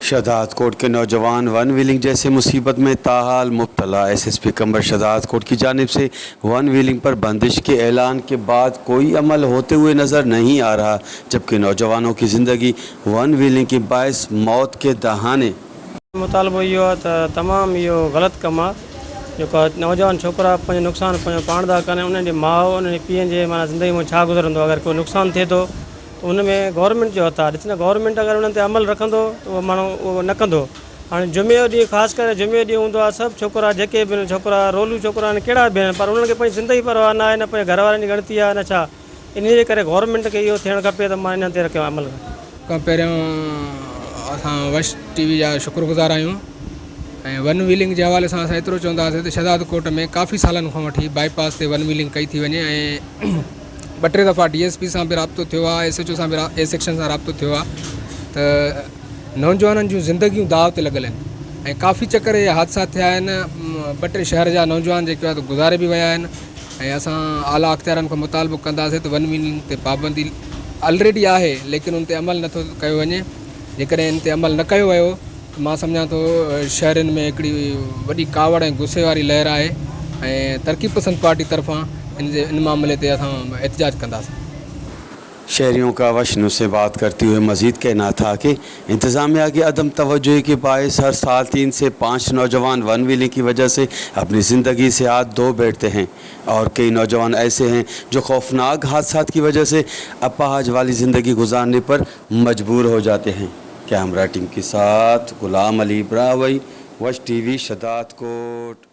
शहदाद कोट के नौजवान one wheeling जैसे मुसीबत में ताहाल मुब्तला। एसएसपी कंबर शहदाद कोट की जानिब से वन व्हीलिंग पर बंदिश के ऐलान के बाद कोई अमल होते हुए नज़र नहीं आ रहा, जबकि नौजवानों की ज़िंदगी वन व्हीलिंग के बायस मौत के दहाने। मुतालबो इहो आहे त तमामु इहो ग़लति कमु आहे जेको नौजवान छोकिरा पंहिंजो नुक़सानु पंहिंजो पाण था कनि। उन्हनि जे माउ उन्हनि जे पीउ जे माना ज़िंदगी में छा गुज़रंदो अगरि कोई नुक़सानु थिए थो त उन में गवर्नमेंट जो हथु आहे। ॾिस न, गवर्नमेंट अगरि उन्हनि ते अमल रखंदो त उहो माण्हू उहो न कंदो। हाणे जुमे जो ॾींहुं ख़ासि करे जुमे जो ॾींहुं हूंदो आहे, सभु छोकिरा जेके बि छोकिरा रोलू छोकिरा आहिनि कहिड़ा बि आहिनि, पर उन्हनि खे पंहिंजी ज़िंदगी परवाह न आहे, न पंहिंजे घर वारनि जी गणती आहे न छा। इन जे करे गवर्नमेंट खे इहो थियणु खपे त मां इन ते रखियो अमल खां पहिरियों असां वश टीवी जा शुक्रगुज़ार आहियूं। ऐं वन व्हीलिंग जे हवाले सां असां एतिरो चवंदासीं त शहदाद कोट में काफ़ी सालनि खां वठी बाईपास ते वन व्हीलिंग कई थी वञे ऐं ॿ टे दफ़ा DSP सां बि राब्तो थियो आहे, SHO सां बि A सेक्शन सां राब्तो थियो आहे त नौजवाननि जूं ज़िंदगियूं दाव ते लॻल आहिनि ऐं काफ़ी चकर इहे हादसा थिया आहिनि। ॿ टे शहर जा नौजवान जेके आहे गुज़ारे बि विया आहिनि ऐं असां आला अख़्तियारनि खां मुतालबो कंदासीं त वन व्हीलिंग ते पाबंदी ऑलरेडी आहे, लेकिन उन ते अमल नथो कयो वञे। जेकॾहिं इन ते अमल न कयो वियो त मां सम्झां थो शहरनि में हिकिड़ी वॾी कावड़ ऐं गुस्से वारी लहर आहे ऐं तरक़ी पसंद पार्टी तरफ़ां इन मामले ते असां एहतजाज कंदासीं। शहरियों का वशनु से बात करते हुए मज़ीद कहना था कि इंतज़ामिया की अदम तवज्जोही के बायस हर साल 3 से 5 नौजवान वन व्हीलिंग की वजह से अपनी ज़िंदगी से हाथ धो बैठते हैं और कई नौजवान ऐसे हैं जो खौफनाक हादसात की वजह से अपाहज वाली ज़िंदगी गुजारने पर मजबूर हो जाते हैं। कैमरा टीम के साथ गुलाम अली ब्रावई, वश TV शहदाद कोट।